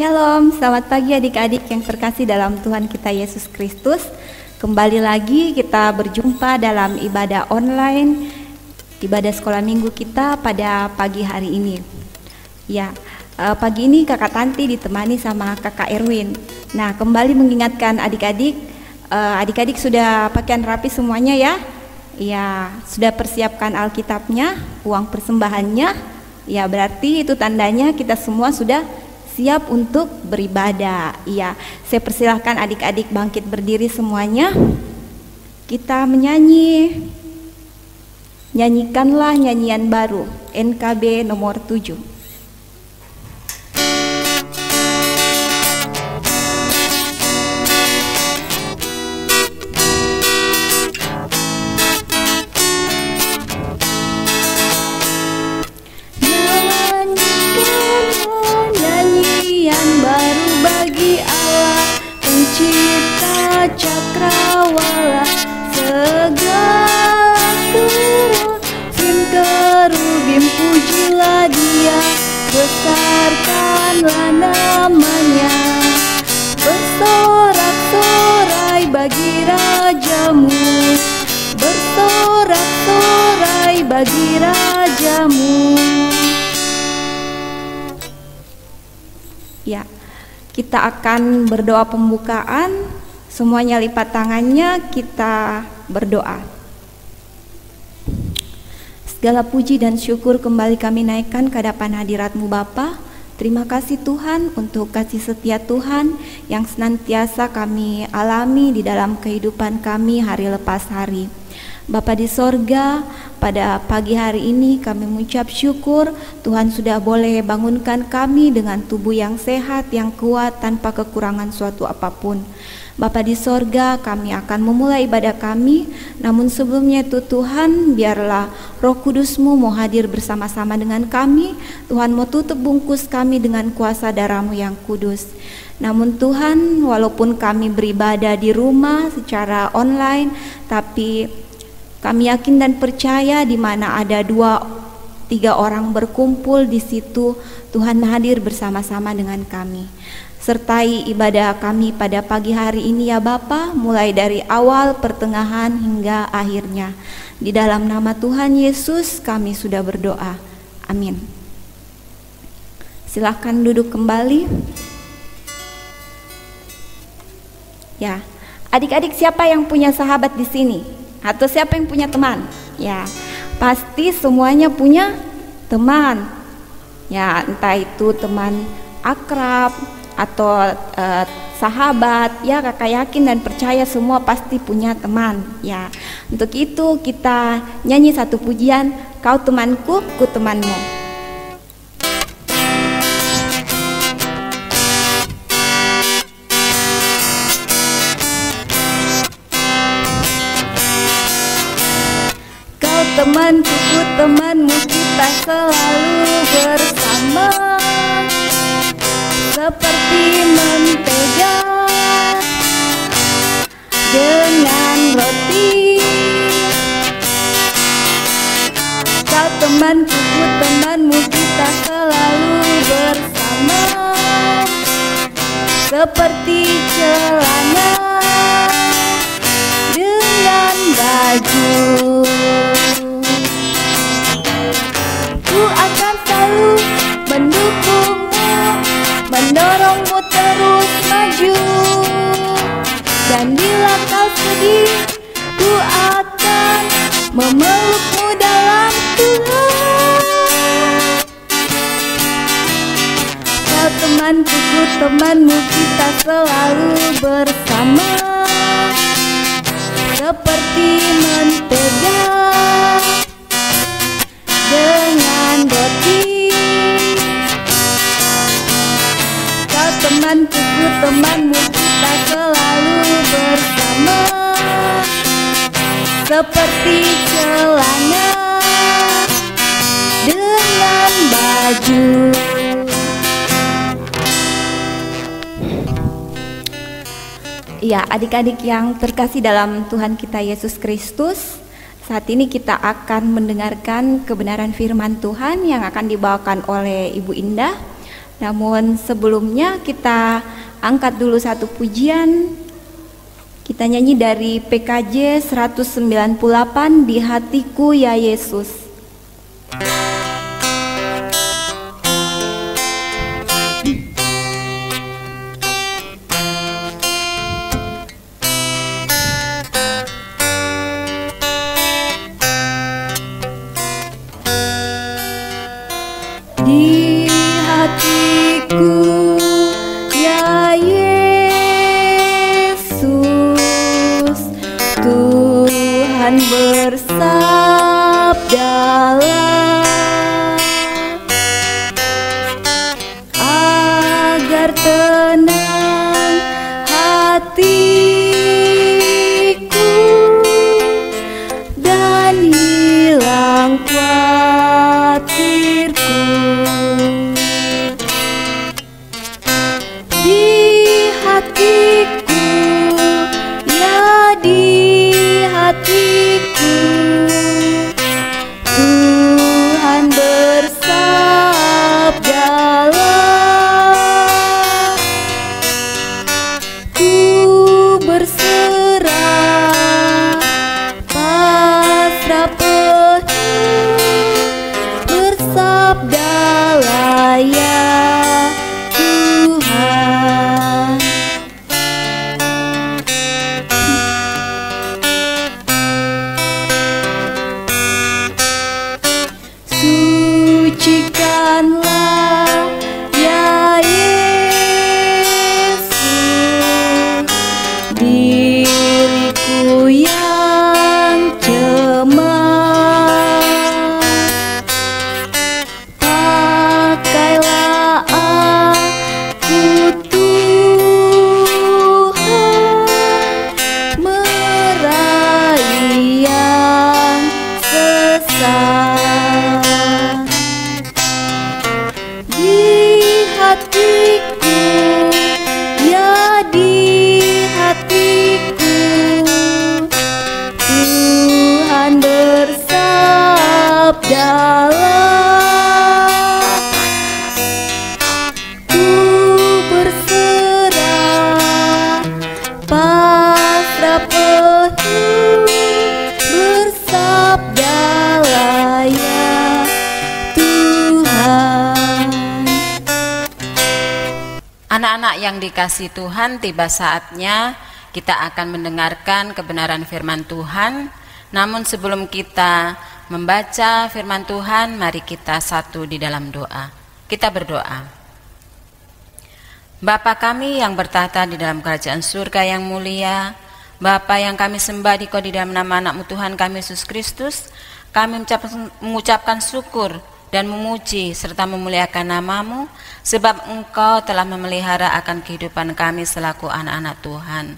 Shalom, selamat pagi adik-adik yang terkasih dalam Tuhan kita Yesus Kristus. Kembali lagi kita berjumpa dalam ibadah online, ibadah sekolah minggu kita pada pagi hari ini. Ya, pagi ini kakak Tanti ditemani sama kakak Erwin. Nah, kembali mengingatkan adik-adik, adik-adik sudah pakaian rapi semuanya ya? Ya, sudah persiapkan Alkitabnya, uang persembahannya. Ya, berarti itu tandanya kita semua sudah siap untuk beribadah. Iya, saya persilahkan adik-adik bangkit berdiri semuanya. Kita menyanyi. Nyanyikanlah nyanyian baru, NKB nomor 7. Cakrawala segala sim kerubim pujilah dia, besarkanlah namanya, bersorak-sorai bagi rajamu, bersorak-sorai bagi rajamu. Ya, kita akan berdoa pembukaan. Semuanya lipat tangannya, kita berdoa. Segala puji dan syukur kembali kami naikkan ke hadapan hadirat-Mu Bapa. Terima kasih Tuhan untuk kasih setia Tuhan yang senantiasa kami alami di dalam kehidupan kami hari lepas hari. Bapa di sorga, pada pagi hari ini kami mengucap syukur Tuhan sudah boleh bangunkan kami dengan tubuh yang sehat, yang kuat, tanpa kekurangan suatu apapun. Bapa di sorga, kami akan memulai ibadah kami, namun sebelumnya itu Tuhan, biarlah Roh Kudus-Mu mau hadir bersama-sama dengan kami. Tuhan mau tutup bungkus kami dengan kuasa darah-Mu yang kudus. Namun Tuhan, walaupun kami beribadah di rumah secara online, tapi kami yakin dan percaya di mana ada 2-3 orang berkumpul di situ, Tuhan hadir bersama-sama dengan kami. Sertai ibadah kami pada pagi hari ini ya Bapa, mulai dari awal, pertengahan hingga akhirnya. Di dalam nama Tuhan Yesus kami sudah berdoa. Amin. Silahkan duduk kembali. Ya, adik-adik siapa yang punya sahabat di sini? Atau siapa yang punya teman? Ya, pasti semuanya punya teman. Ya, entah itu teman akrab atau sahabat. Ya, kakak yakin dan percaya semua pasti punya teman. Ya, untuk itu kita nyanyi satu pujian, kau temanku, ku temanmu. Temanku, ku temanmu, kita selalu bersama, seperti mentega dengan roti. Kau temanku, ku temanmu, kita selalu bersama, seperti celana dengan baju. Ku akan selalu mendukungmu, mendorongmu terus maju. Dan bila kau sedih, ku akan memelukmu dalam Tuhan. Kau temanku, ku temanmu, kita selalu bersama, seperti mentega dengan roti. Kau temanku, ku temanmu, kita selalu bersama, seperti celana dengan baju. Ya, adik-adik yang terkasih dalam Tuhan kita Yesus Kristus, saat ini kita akan mendengarkan kebenaran firman Tuhan yang akan dibawakan oleh Ibu Indah. Namun sebelumnya kita angkat dulu satu pujian. Kita nyanyi dari PKJ 198, Di Hatiku Ya Yesus. Di hatiku ya Yesus, Tuhan bersabdalah, agar tenang hatiku dan hilang khawatirku. Di hatiku, ya di hatiku, Tuhan bersabdalah, ku berserah, pasrah penuh, bersabdalah ya Tuhan. Sucikanlah ya Yesus diriku yang cemar, pakailah aku Tuhan, meraih yang sesat. Di hatiku, ya di hatiku, Tuhan bersabdalah, ku berserah, pasrah penuh, bersabdalah ya Tuhan. Anak-anak yang dikasihi Tuhan, tiba saatnya kita akan mendengarkan kebenaran firman Tuhan. Namun sebelum kita membaca firman Tuhan, mari kita satu di dalam doa. Kita berdoa. Bapa kami yang bertahta di dalam kerajaan surga yang mulia, Bapa yang kami sembah di dalam nama anak-Mu Tuhan kami Yesus Kristus, kami mengucapkan syukur dan memuji serta memuliakan nama-Mu, sebab Engkau telah memelihara akan kehidupan kami selaku anak-anak Tuhan.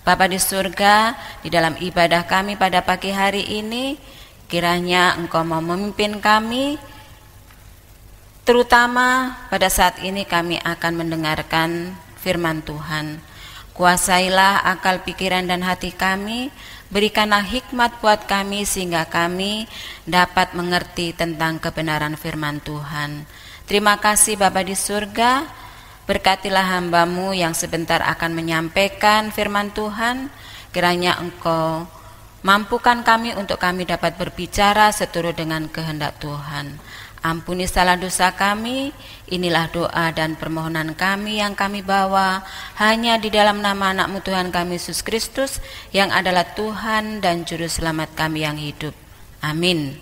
Bapa di surga, di dalam ibadah kami pada pagi hari ini, kiranya Engkau mau memimpin kami, terutama pada saat ini kami akan mendengarkan firman Tuhan. Kuasailah akal pikiran dan hati kami, berikanlah hikmat buat kami sehingga kami dapat mengerti tentang kebenaran firman Tuhan. Terima kasih Bapa di surga, berkatilah hamba-Mu yang sebentar akan menyampaikan firman Tuhan. Kiranya Engkau mampukan kami untuk kami dapat berbicara seturut dengan kehendak Tuhan. Ampuni salah dosa kami, inilah doa dan permohonan kami yang kami bawa hanya di dalam nama anak-Mu Tuhan kami Yesus Kristus yang adalah Tuhan dan Juru Selamat kami yang hidup. Amin.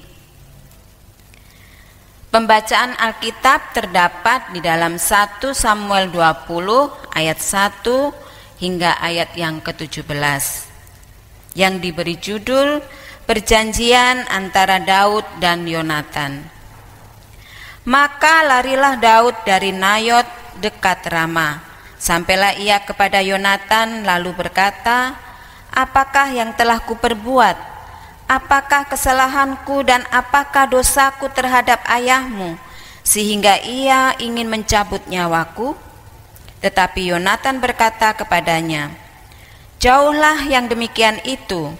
Pembacaan Alkitab terdapat di dalam 1 Samuel 20 ayat 1 hingga ayat yang ke-17 yang diberi judul Perjanjian antara Daud dan Yonatan. Maka larilah Daud dari Nayot dekat Rama. Sampailah ia kepada Yonatan lalu berkata, apakah yang telah kuperbuat? Apakah kesalahanku dan apakah dosaku terhadap ayahmu, sehingga ia ingin mencabut nyawaku? Tetapi Yonatan berkata kepadanya, jauhlah yang demikian itu,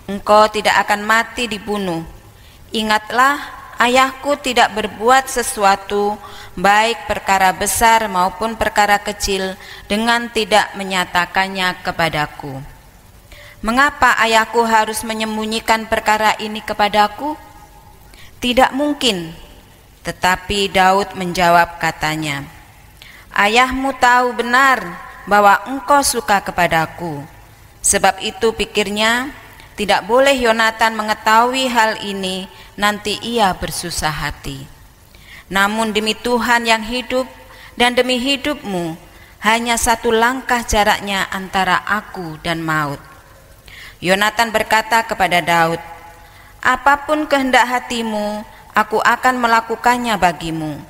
engkau tidak akan mati dibunuh. Ingatlah, ayahku tidak berbuat sesuatu, baik perkara besar maupun perkara kecil, dengan tidak menyatakannya kepadaku. Mengapa ayahku harus menyembunyikan perkara ini kepadaku? Tidak mungkin. Tetapi Daud menjawab katanya, ayahmu tahu benar bahwa engkau suka kepadaku. Sebab itu pikirnya, tidak boleh Yonatan mengetahui hal ini, nanti ia bersusah hati. Namun demi Tuhan yang hidup dan demi hidupmu, hanya satu langkah jaraknya antara aku dan maut. Yonatan berkata kepada Daud, apapun kehendak hatimu, aku akan melakukannya bagimu.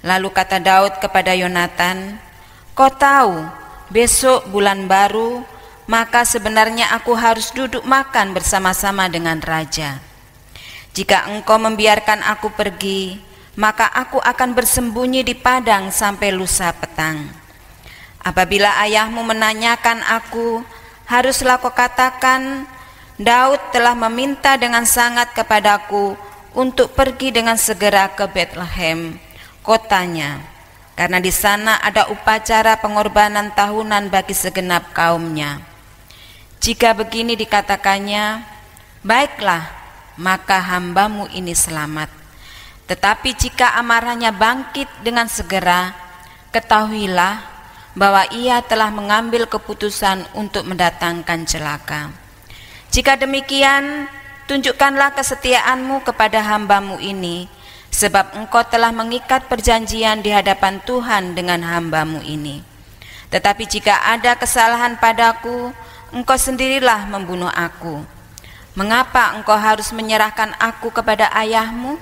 Lalu kata Daud kepada Yonatan, kau tahu, besok bulan baru, maka sebenarnya aku harus duduk makan bersama-sama dengan raja. Jika engkau membiarkan aku pergi, maka aku akan bersembunyi di padang sampai lusa petang. Apabila ayahmu menanyakan aku, haruslah kau katakan, Daud telah meminta dengan sangat kepadaku untuk pergi dengan segera ke Bethlehem, kotanya, karena di sana ada upacara pengorbanan tahunan bagi segenap kaumnya. Jika begini dikatakannya, baiklah, maka hambamu ini selamat. Tetapi jika amarahnya bangkit dengan segera, ketahuilah bahwa ia telah mengambil keputusan untuk mendatangkan celaka. Jika demikian, tunjukkanlah kesetiaanmu kepada hambamu ini, sebab engkau telah mengikat perjanjian di hadapan Tuhan dengan hambamu ini. Tetapi jika ada kesalahan padaku, engkau sendirilah membunuh aku. Mengapa engkau harus menyerahkan aku kepada ayahmu?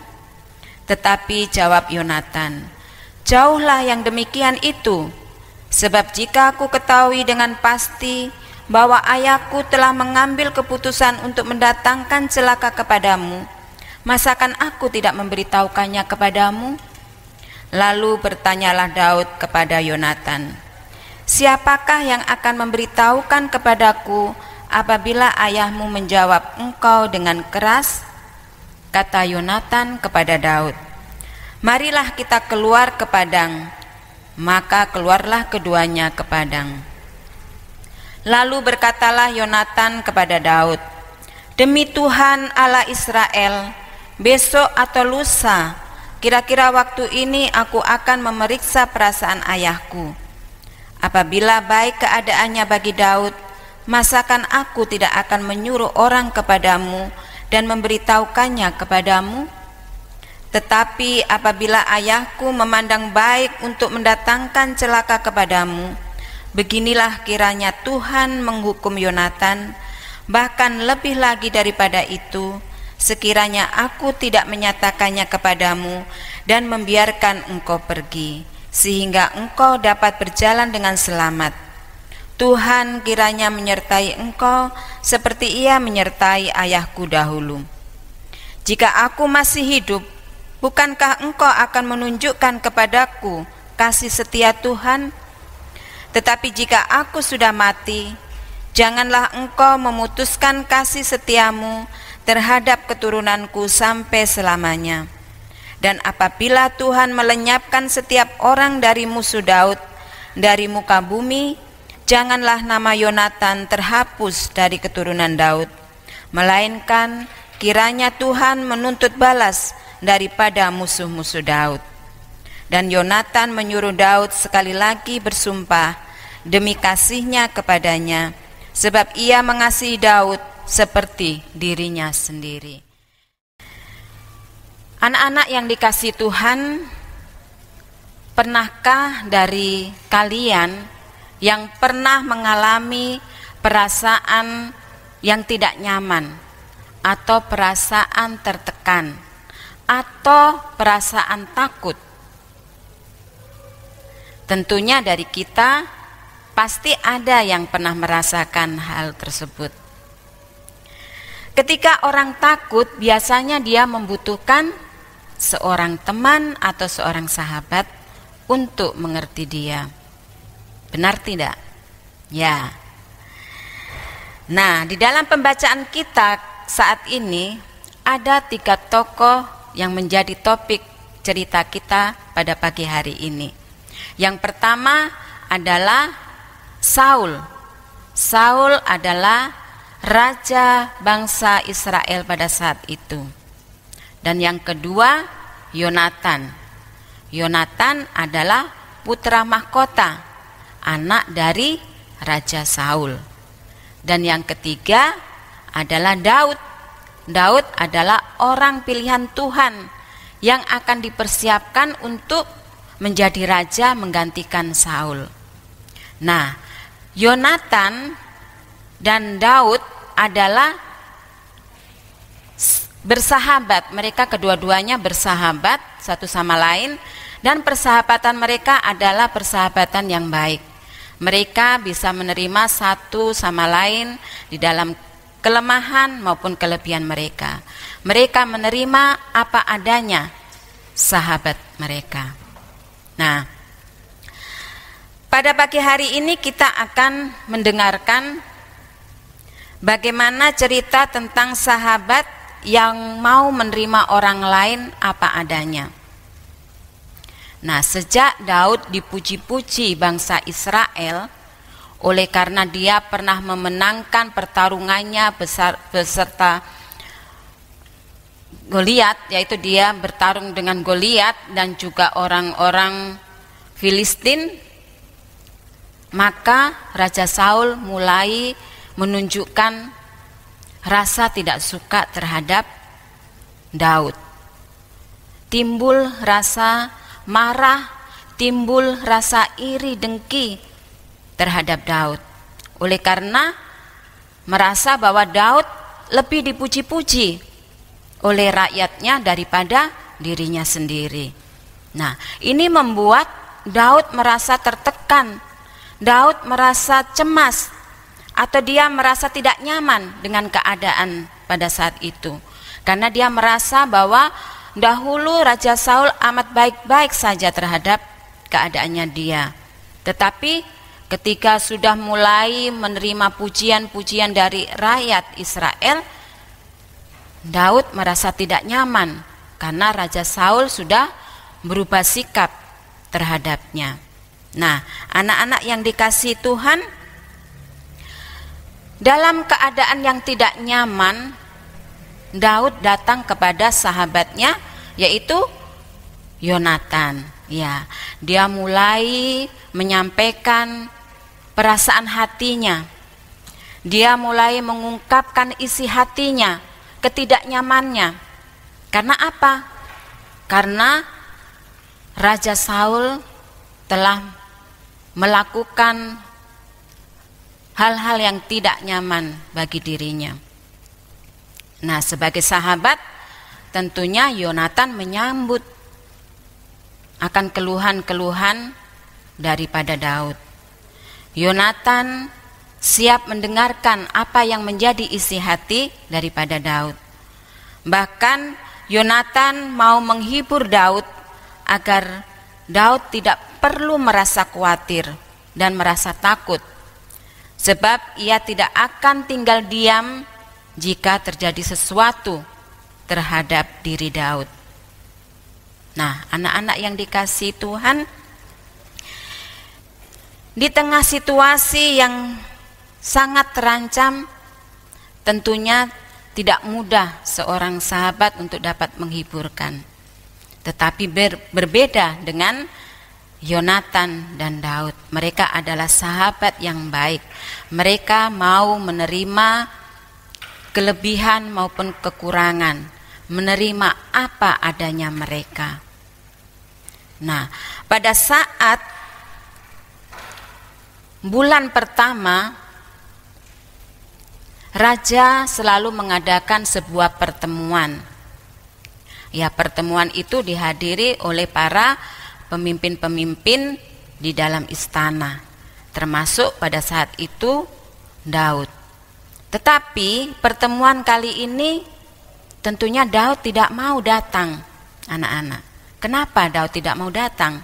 Tetapi jawab Yonatan, jauhlah yang demikian itu, sebab jika aku ketahui dengan pasti bahwa ayahku telah mengambil keputusan untuk mendatangkan celaka kepadamu, masakan aku tidak memberitahukannya kepadamu? Lalu bertanyalah Daud kepada Yonatan, siapakah yang akan memberitahukan kepadaku apabila ayahmu menjawab engkau dengan keras? Kata Yonatan kepada Daud, marilah kita keluar ke padang. Maka keluarlah keduanya ke padang. Lalu berkatalah Yonatan kepada Daud, demi Tuhan Allah Israel, besok atau lusa, kira-kira waktu ini aku akan memeriksa perasaan ayahku. Apabila baik keadaannya bagi Daud, masakan aku tidak akan menyuruh orang kepadamu dan memberitahukannya kepadamu? Tetapi apabila ayahku memandang baik untuk mendatangkan celaka kepadamu, beginilah kiranya Tuhan menghukum Yonatan, bahkan lebih lagi daripada itu, sekiranya aku tidak menyatakannya kepadamu dan membiarkan engkau pergi, sehingga engkau dapat berjalan dengan selamat. Tuhan kiranya menyertai engkau seperti ia menyertai ayahku dahulu. Jika aku masih hidup, bukankah engkau akan menunjukkan kepadaku kasih setia Tuhan? Tetapi jika aku sudah mati, janganlah engkau memutuskan kasih setiamu terhadap keturunanku sampai selamanya. Dan apabila Tuhan melenyapkan setiap orang dari musuh Daud dari muka bumi, janganlah nama Yonatan terhapus dari keturunan Daud, melainkan kiranya Tuhan menuntut balas daripada musuh-musuh Daud. Dan Yonatan menyuruh Daud sekali lagi bersumpah demi kasihnya kepadanya, sebab ia mengasihi Daud seperti dirinya sendiri. Anak-anak yang dikasihi Tuhan, pernahkah dari kalian yang pernah mengalami perasaan yang tidak nyaman atau perasaan tertekan atau perasaan takut? Tentunya dari kita pasti ada yang pernah merasakan hal tersebut. Ketika orang takut, biasanya dia membutuhkan seorang teman atau seorang sahabat untuk mengerti dia. Benar tidak? Ya. Nah, di dalam pembacaan kita saat ini ada 3 tokoh yang menjadi topik cerita kita pada pagi hari ini. Yang pertama adalah Saul. Saul adalah raja bangsa Israel pada saat itu. Dan yang kedua, Yonatan. Yonatan adalah putra mahkota, anak dari Raja Saul. Dan yang ketiga adalah Daud. Daud adalah orang pilihan Tuhan yang akan dipersiapkan untuk menjadi raja menggantikan Saul. Nah, Yonatan dan Daud adalah bersahabat. Mereka kedua-duanya bersahabat satu sama lain, dan persahabatan mereka adalah persahabatan yang baik. Mereka bisa menerima satu sama lain di dalam kelemahan maupun kelebihan mereka. Mereka menerima apa adanya sahabat mereka. Nah, pada pagi hari ini kita akan mendengarkan bagaimana cerita tentang sahabat yang mau menerima orang lain apa adanya. Nah, sejak Daud dipuji-puji bangsa Israel oleh karena dia pernah memenangkan pertarungannya beserta Goliat, yaitu dia bertarung dengan Goliat dan juga orang-orang Filistin, maka Raja Saul mulai menunjukkan rasa tidak suka terhadap Daud. Timbul rasa marah, timbul rasa iri dengki terhadap Daud. Oleh karena merasa bahwa Daud lebih dipuji-puji oleh rakyatnya daripada dirinya sendiri. Nah, ini membuat Daud merasa tertekan. Daud merasa cemas, atau dia merasa tidak nyaman dengan keadaan pada saat itu. Karena dia merasa bahwa dahulu Raja Saul amat baik-baik saja terhadap keadaannya dia. Tetapi ketika sudah mulai menerima pujian-pujian dari rakyat Israel, Daud merasa tidak nyaman karena Raja Saul sudah berubah sikap terhadapnya. Nah, anak-anak yang dikasihi Tuhan, dalam keadaan yang tidak nyaman, Daud datang kepada sahabatnya yaitu Yonatan. Ya, dia mulai menyampaikan perasaan hatinya. Dia mulai mengungkapkan isi hatinya, ketidaknyamannya. Karena apa? Karena Raja Saul telah melakukan hal-hal yang tidak nyaman bagi dirinya. Nah, sebagai sahabat tentunya Yonatan menyambut akan keluhan-keluhan daripada Daud. Yonatan siap mendengarkan apa yang menjadi isi hati daripada Daud. Bahkan Yonatan mau menghibur Daud agar Daud tidak perlu merasa khawatir dan merasa takut, sebab ia tidak akan tinggal diam jika terjadi sesuatu terhadap diri Daud. Nah, anak-anak yang dikasihi Tuhan, di tengah situasi yang sangat terancam, tentunya tidak mudah seorang sahabat untuk dapat menghiburkan. Tetapi berbeda dengan Yonatan dan Daud. Mereka adalah sahabat yang baik. Mereka mau menerima kelebihan maupun kekurangan, menerima apa adanya mereka. Nah, pada saat bulan pertama, Raja selalu mengadakan sebuah pertemuan. Ya, pertemuan itu dihadiri oleh para pemimpin-pemimpin di dalam istana, termasuk pada saat itu Daud. Tetapi pertemuan kali ini tentunya Daud tidak mau datang, anak-anak. Kenapa Daud tidak mau datang?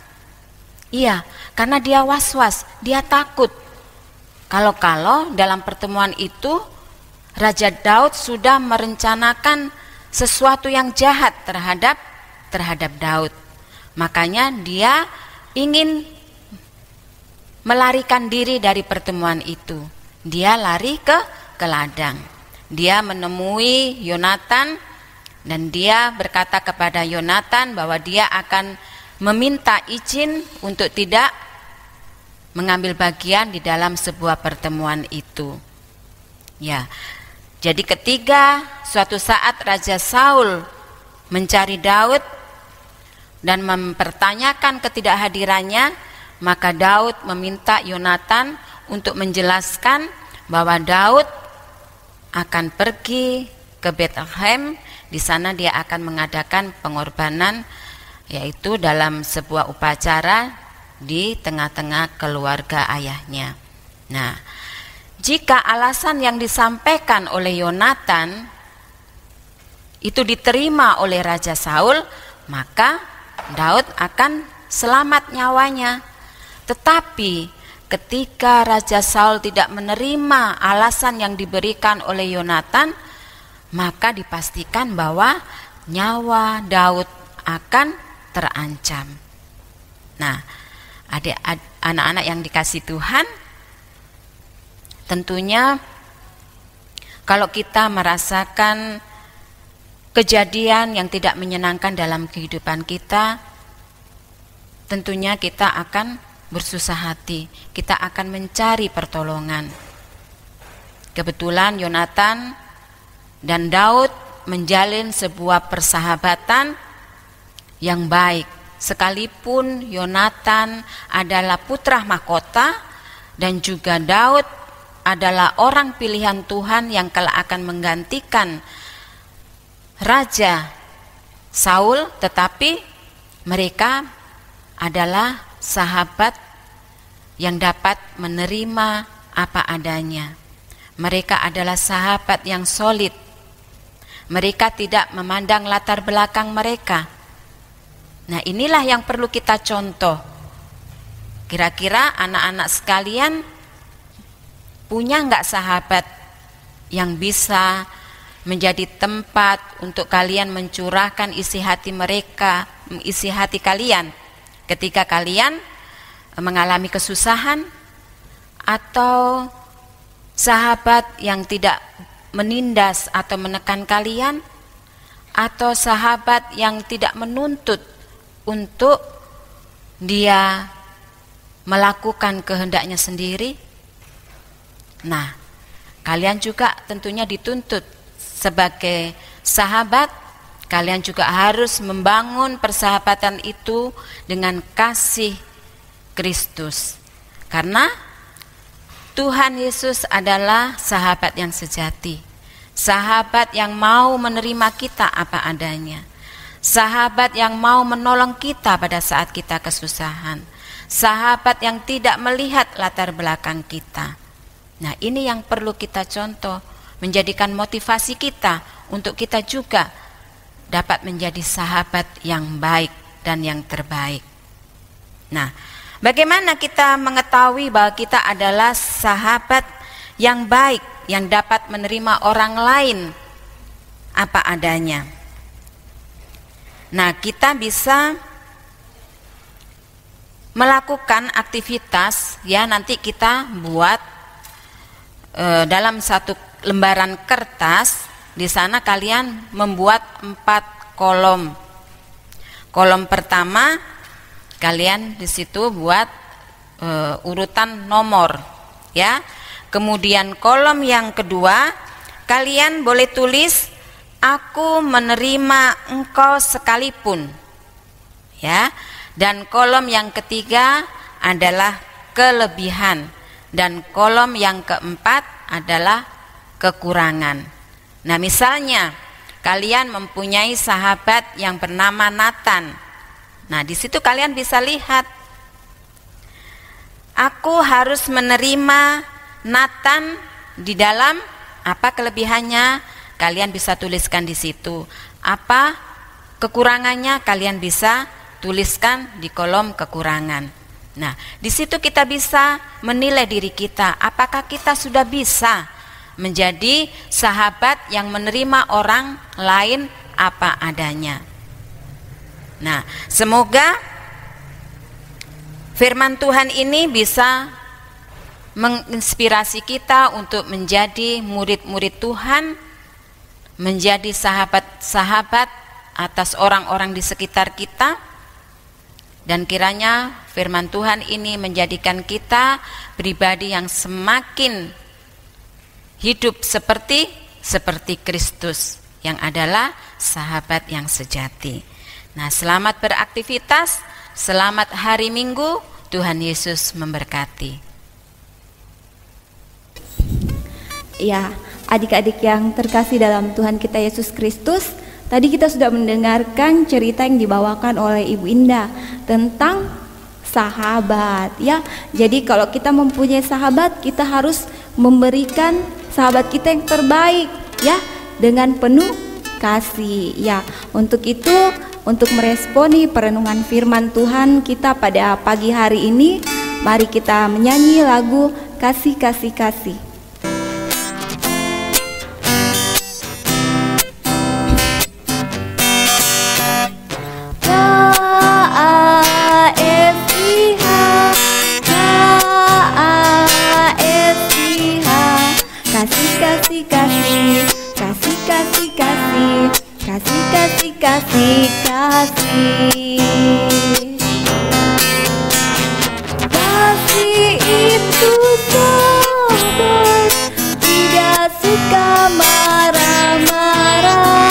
Iya, karena dia was-was, dia takut. Kalau dalam pertemuan itu Raja Daud sudah merencanakan sesuatu yang jahat terhadap Daud. Makanya dia ingin melarikan diri dari pertemuan itu. Dia lari ke ladang. Dia menemui Yonatan dan dia berkata kepada Yonatan bahwa dia akan meminta izin untuk tidak mengambil bagian di dalam sebuah pertemuan itu. Ya. Jadi ketika suatu saat Raja Saul mencari Daud dan mempertanyakan ketidakhadirannya, maka Daud meminta Yonatan untuk menjelaskan bahwa Daud akan pergi ke Bethlehem. Di sana dia akan mengadakan pengorbanan, yaitu dalam sebuah upacara di tengah-tengah keluarga ayahnya. Nah, jika alasan yang disampaikan oleh Yonatan itu diterima oleh Raja Saul, maka Daud akan selamat nyawanya. Tetapi ketika Raja Saul tidak menerima alasan yang diberikan oleh Yonatan, maka dipastikan bahwa nyawa Daud akan terancam. Nah, anak-anak yang dikasih Tuhan, tentunya kalau kita merasakan kejadian yang tidak menyenangkan dalam kehidupan kita, tentunya kita akan bersusah hati, kita akan mencari pertolongan. Kebetulan Yonatan dan Daud menjalin sebuah persahabatan yang baik. Sekalipun Yonatan adalah putra mahkota dan juga Daud adalah orang pilihan Tuhan yang kelak akan menggantikan Raja Saul, tetapi mereka adalah sahabat yang dapat menerima apa adanya. Mereka adalah sahabat yang solid. Mereka tidak memandang latar belakang mereka. Nah, inilah yang perlu kita contoh. Kira-kira anak-anak sekalian punya enggak sahabat yang bisa menjadi tempat untuk kalian mencurahkan isi hati mereka, isi hati kalian ketika kalian mengalami kesusahan, atau sahabat yang tidak menindas atau menekan kalian, atau sahabat yang tidak menuntut untuk dia melakukan kehendaknya sendiri. Nah, kalian juga tentunya dituntut sebagai sahabat. Kalian juga harus membangun persahabatan itu dengan kasih Kristus. Karena Tuhan Yesus adalah sahabat yang sejati. Sahabat yang mau menerima kita apa adanya. Sahabat yang mau menolong kita pada saat kita kesusahan. Sahabat yang tidak melihat latar belakang kita. Nah, ini yang perlu kita contoh, menjadikan motivasi kita untuk kita juga dapat menjadi sahabat yang baik dan yang terbaik. Nah, bagaimana kita mengetahui bahwa kita adalah sahabat yang baik, yang dapat menerima orang lain apa adanya? Nah, kita bisa melakukan aktivitas, ya, nanti kita buat dalam satu lembaran kertas. Di sana kalian membuat 4 kolom. Kolom pertama kalian di situ buat urutan nomor, ya. Kemudian kolom yang kedua kalian boleh tulis aku menerima engkau sekalipun, ya. Dan kolom yang ketiga adalah kelebihan, dan kolom yang keempat adalah kekurangan. Nah, misalnya kalian mempunyai sahabat yang bernama Nathan. Nah, di situ kalian bisa lihat, aku harus menerima Nathan di dalam apa kelebihannya, kalian bisa tuliskan di situ. Apa kekurangannya, kalian bisa tuliskan di kolom kekurangan. Nah, di situ kita bisa menilai diri kita, apakah kita sudah bisa menjadi sahabat yang menerima orang lain apa adanya. Nah, semoga firman Tuhan ini bisa menginspirasi kita untuk menjadi murid-murid Tuhan, menjadi sahabat-sahabat atas orang-orang di sekitar kita, dan kiranya firman Tuhan ini menjadikan kita pribadi yang semakin hidup seperti Kristus yang adalah sahabat yang sejati. Nah, selamat beraktivitas, selamat hari Minggu, Tuhan Yesus memberkati. Ya, adik-adik yang terkasih dalam Tuhan kita Yesus Kristus, tadi kita sudah mendengarkan cerita yang dibawakan oleh Ibu Indah tentang sahabat, ya. Jadi kalau kita mempunyai sahabat, kita harus memberikan sahabat kita yang terbaik, ya, dengan penuh kasih, ya. Untuk itu, untuk meresponi perenungan firman Tuhan kita pada pagi hari ini, mari kita menyanyi lagu Kasih Kasih Kasih. Kasih, kasih, kasih, kasih, kasih, kasih, kasih, kasih, kasih. Kasih itu sabar, tidak suka marah-marah,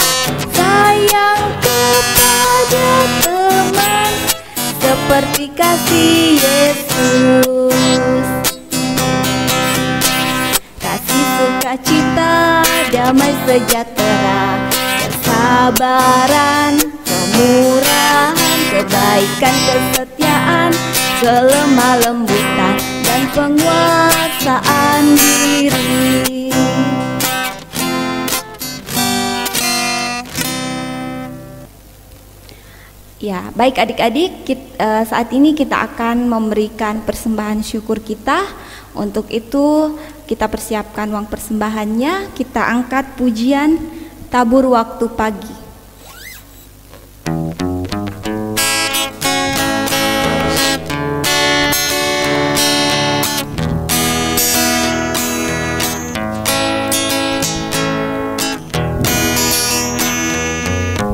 sayang kepada teman seperti kasih Yesus. Sukacita, damai sejahtera, kesabaran, kemurahan, kebaikan, kesetiaan, kelemah lembutan, dan penguasaan diri. Ya, baik adik-adik, saat ini kita akan memberikan persembahan syukur kita. Untuk itu kita persiapkan uang persembahannya, kita angkat pujian tabur waktu pagi.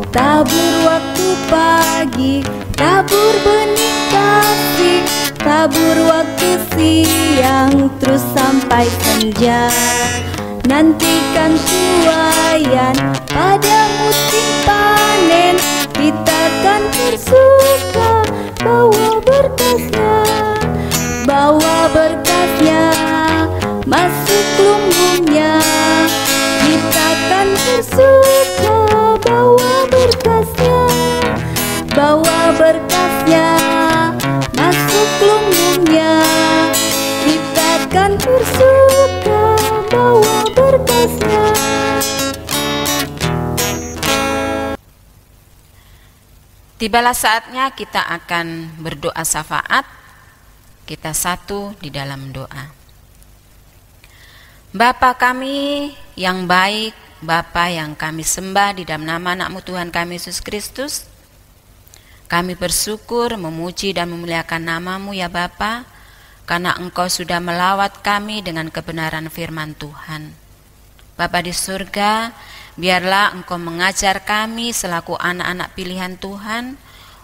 Tabur waktu pagi, tabur benih kasih, tabur waktu siang terus sampai senja. Nantikan tuaian pada musim panen, kita kan bersuka bawa berkasnya, bawa berkasnya masuk lumbungnya. Kita kan bersuka bawa berkasnya, bawa berkasnya masuk lumbungnya. Kita kan bersuka bawa berkasnya. Tibalah saatnya kita akan berdoa syafaat. Kita satu di dalam doa. Bapa kami yang baik, Bapa yang kami sembah di dalam nama anak-Mu Tuhan kami Yesus Kristus, kami bersyukur, memuji dan memuliakan nama-Mu ya Bapa, karena Engkau sudah melawat kami dengan kebenaran firman Tuhan. Bapa di surga, biarlah Engkau mengajar kami selaku anak-anak pilihan Tuhan,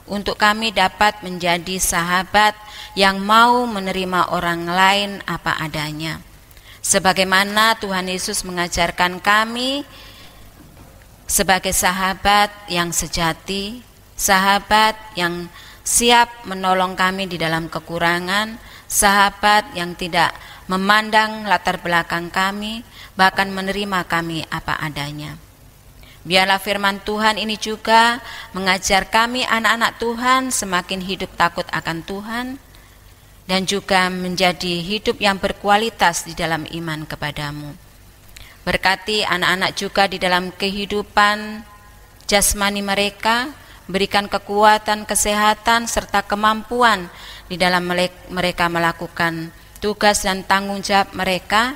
untuk kami dapat menjadi sahabat yang mau menerima orang lain apa adanya. Sebagaimana Tuhan Yesus mengajarkan kami sebagai sahabat yang sejati, sahabat yang siap menolong kami di dalam kekurangan, sahabat yang tidak memandang latar belakang kami, bahkan menerima kami apa adanya. Biarlah firman Tuhan ini juga mengajar kami anak-anak Tuhan semakin hidup takut akan Tuhan, dan juga menjadi hidup yang berkualitas di dalam iman kepadamu. Berkati anak-anak juga di dalam kehidupan jasmani mereka, berikan kekuatan, kesehatan, serta kemampuan di dalam mereka melakukan tugas dan tanggung jawab mereka,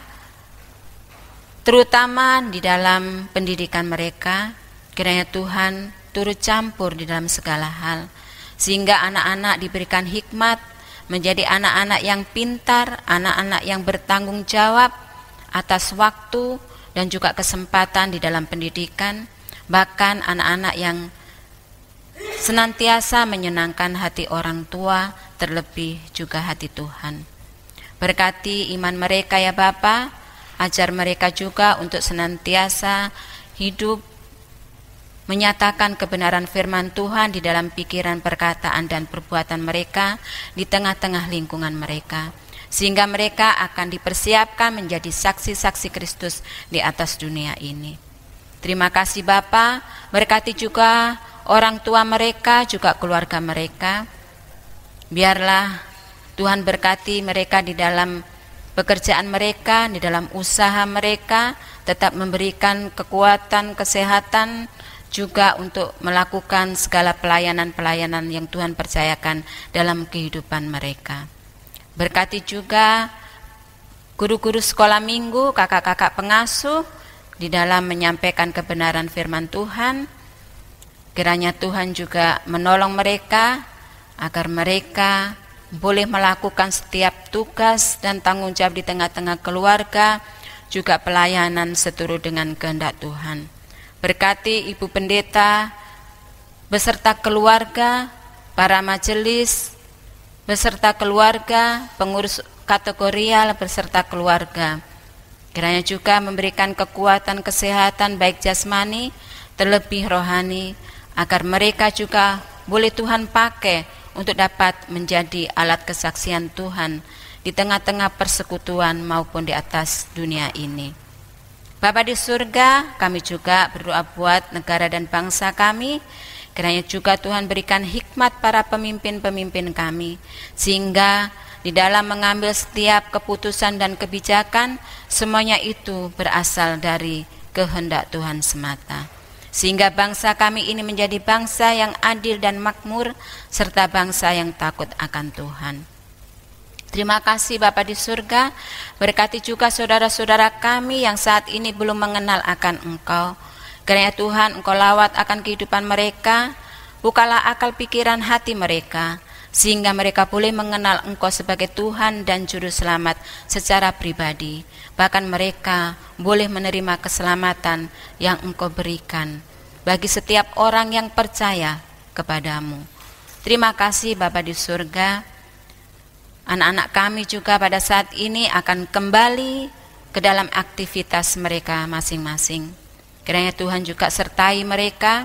terutama di dalam pendidikan mereka, Kiranya Tuhan turut campur di dalam segala hal, sehingga anak-anak diberikan hikmat menjadi anak-anak yang pintar, anak-anak yang bertanggung jawab atas waktu dan juga kesempatan di dalam pendidikan, bahkan anak-anak yang senantiasa menyenangkan hati orang tua, terlebih juga hati Tuhan. Berkati iman mereka ya Bapa, ajar mereka juga untuk senantiasa hidup menyatakan kebenaran firman Tuhan di dalam pikiran, perkataan, dan perbuatan mereka di tengah-tengah lingkungan mereka, sehingga mereka akan dipersiapkan menjadi saksi-saksi Kristus di atas dunia ini. Terima kasih Bapa, berkati juga orang tua mereka, juga keluarga mereka. Biarlah Tuhan berkati mereka di dalam pekerjaan mereka, di dalam usaha mereka, tetap memberikan kekuatan, kesehatan, juga untuk melakukan segala pelayanan-pelayanan yang Tuhan percayakan dalam kehidupan mereka. Berkati juga guru-guru sekolah minggu, kakak-kakak pengasuh di dalam menyampaikan kebenaran firman Tuhan. Kiranya Tuhan juga menolong mereka agar mereka boleh melakukan setiap tugas dan tanggung jawab di tengah-tengah keluarga, juga pelayanan seturut dengan kehendak Tuhan. Berkati Ibu Pendeta beserta keluarga, para majelis beserta keluarga, pengurus kategorial beserta keluarga. Kiranya juga memberikan kekuatan kesehatan baik jasmani terlebih rohani, agar mereka juga boleh Tuhan pakai untuk dapat menjadi alat kesaksian Tuhan di tengah-tengah persekutuan maupun di atas dunia ini. Bapa di surga, kami juga berdoa buat negara dan bangsa kami. Kiranya juga Tuhan berikan hikmat para pemimpin-pemimpin kami, sehingga di dalam mengambil setiap keputusan dan kebijakan, semuanya itu berasal dari kehendak Tuhan semata. Sehingga bangsa kami ini menjadi bangsa yang adil dan makmur, serta bangsa yang takut akan Tuhan. Terima kasih Bapa di surga, berkati juga saudara-saudara kami yang saat ini belum mengenal akan Engkau. Kiranya Tuhan Engkau lawat akan kehidupan mereka, bukalah akal pikiran hati mereka, sehingga mereka boleh mengenal Engkau sebagai Tuhan dan Juru Selamat secara pribadi. Bahkan mereka boleh menerima keselamatan yang Engkau berikan bagi setiap orang yang percaya kepadamu. Terima kasih Bapa di surga. Anak-anak kami juga pada saat ini akan kembali ke dalam aktivitas mereka masing-masing. Kiranya Tuhan juga sertai mereka,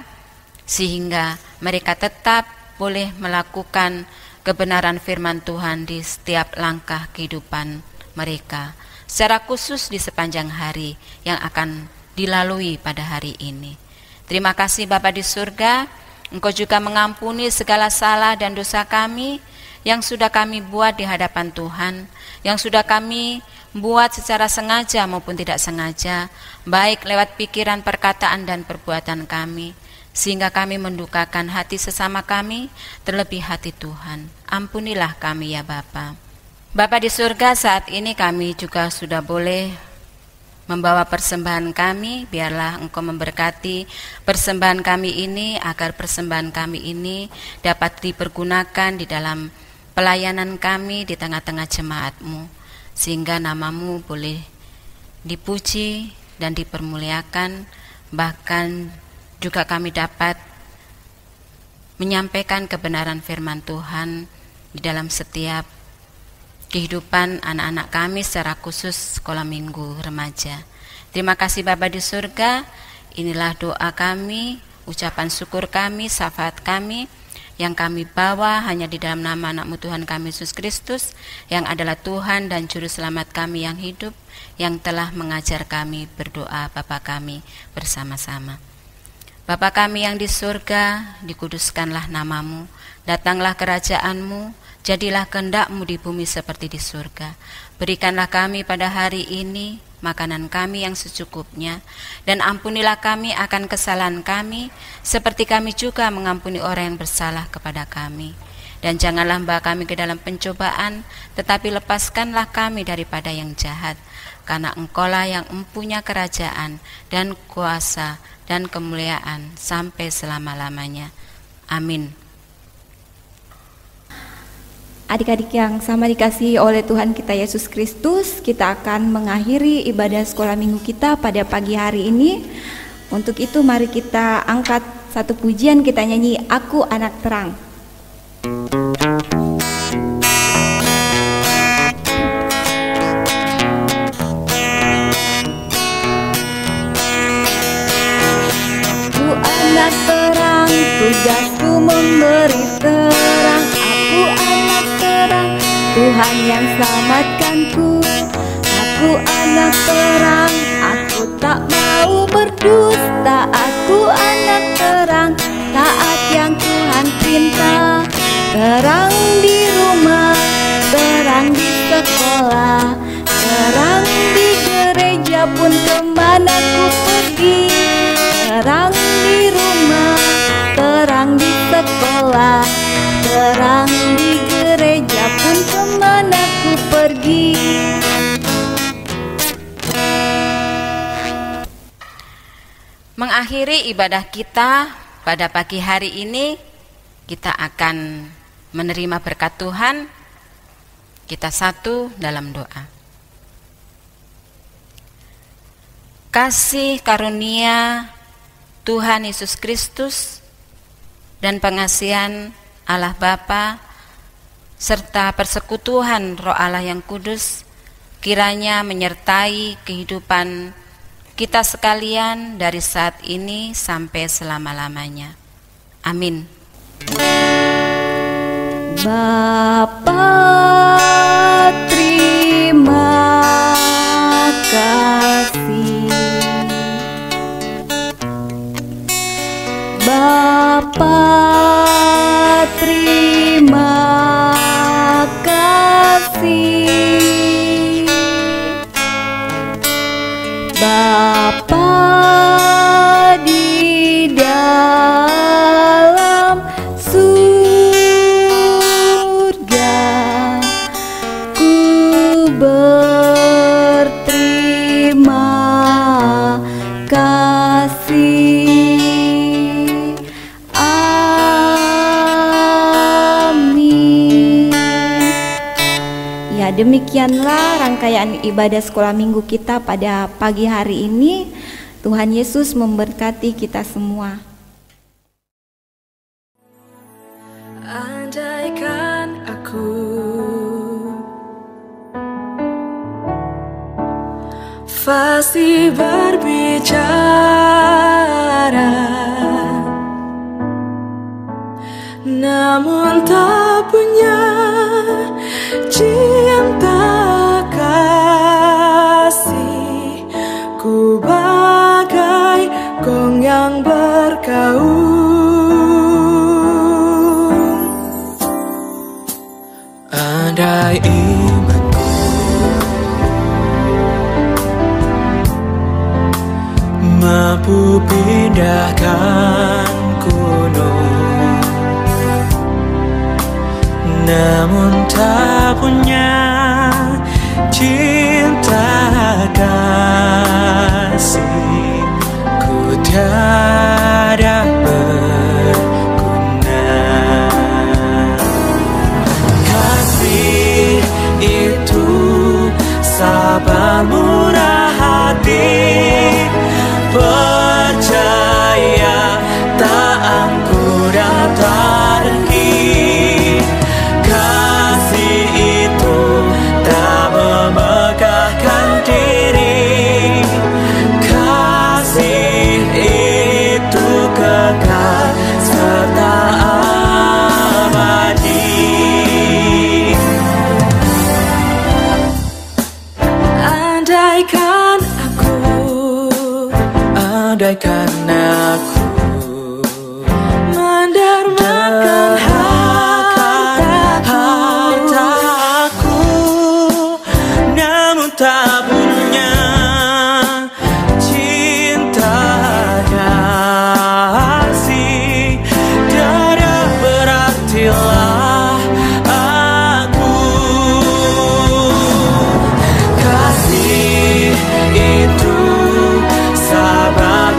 sehingga mereka tetap boleh melakukan kebenaran firman Tuhan di setiap langkah kehidupan mereka, secara khusus di sepanjang hari yang akan dilalui pada hari ini. Terima kasih Bapa di surga, Engkau juga mengampuni segala salah dan dosa kami yang sudah kami buat di hadapan Tuhan, yang sudah kami buat secara sengaja maupun tidak sengaja, baik lewat pikiran, perkataan, dan perbuatan kami, sehingga kami mendukakan hati sesama kami, terlebih hati Tuhan. Ampunilah kami ya Bapa. Bapa di surga, saat ini kami juga sudah boleh membawa persembahan kami. Biarlah Engkau memberkati persembahan kami ini, agar persembahan kami ini dapat dipergunakan di dalam pelayanan kami di tengah-tengah jemaat-Mu, sehingga nama-Mu boleh dipuji dan dipermuliakan, bahkan juga kami dapat menyampaikan kebenaran firman Tuhan di dalam setiap kehidupan anak-anak kami, secara khusus sekolah minggu remaja. Terima kasih Bapa di surga, inilah doa kami, ucapan syukur kami, syafaat kami, yang kami bawa hanya di dalam nama anak-Mu Tuhan kami Yesus Kristus, yang adalah Tuhan dan Juru Selamat kami yang hidup, yang telah mengajar kami berdoa Bapa kami bersama-sama. Bapa kami yang di surga, dikuduskanlah nama-Mu, datanglah kerajaan-Mu, jadilah kehendak-Mu di bumi seperti di surga. Berikanlah kami pada hari ini makanan kami yang secukupnya, dan ampunilah kami akan kesalahan kami, seperti kami juga mengampuni orang yang bersalah kepada kami. Dan janganlah membawa kami ke dalam pencobaan, tetapi lepaskanlah kami daripada yang jahat, karena Engkaulah yang mempunyai kerajaan dan kuasa dan kemuliaan sampai selama-lamanya. Amin. Adik-adik yang sama dikasihi oleh Tuhan kita Yesus Kristus, kita akan mengakhiri ibadah sekolah minggu kita pada pagi hari ini. Untuk itu mari kita angkat satu pujian, kita nyanyi Aku Anak Terang. Aku anak terang, tugasku memberi terang. Aku anak terang, Tuhan yang selamatkanku. Aku anak terang, aku tak mau berdusta. Aku anak terang, taat yang Tuhan pinta. Terang di rumah, terang di sekolah, terang di gereja pun kemana ku pergi. Terang di rumah, terang di sekolah, terang di gereja pun kemana ku pergi. Mengakhiri ibadah kita pada pagi hari ini, kita akan menerima berkat Tuhan. Kita satu dalam doa. Kasih karunia Tuhan Yesus Kristus dan pengasihan Allah Bapa serta persekutuan Roh Allah yang kudus kiranya menyertai kehidupan kita sekalian dari saat ini sampai selama-lamanya. Amin. Bapa, terima kasih. Bapa, terima kasih. Bapa di dalam surga, ku berterima kasih. Amin. Ya, demikianlah rangkaian ibadah sekolah minggu kita pada pagi hari ini. Tuhan Yesus memberkati kita semua. Andaikan aku fasih berbicara, namun tak punya cinta kasih, ku bagai gong yang bergaung. Andai imanku mampu pindahkan gunung, namun tak punya cinta kasih, ku tiada berguna. Kasih itu sabar murah hati, percaya tak angkuh dan tak dengki. Kasih itu tak memegahkan diri, kasih itu kekal serta abadi. Andaikan aku mendermakan hartaku, namun tak punya cinta kasih, tiada berartilah aku. Kasih itu sabar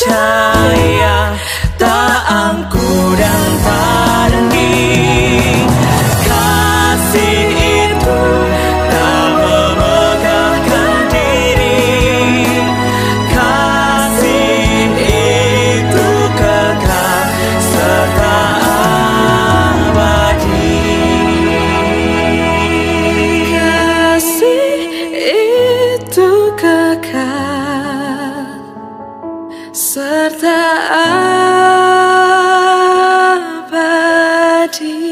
percaya, tak angkuh dan pandi. Kasih itu tak memegahkan diri, kasih itu kekal serta abadi. Kasih itu kekal serta abadi.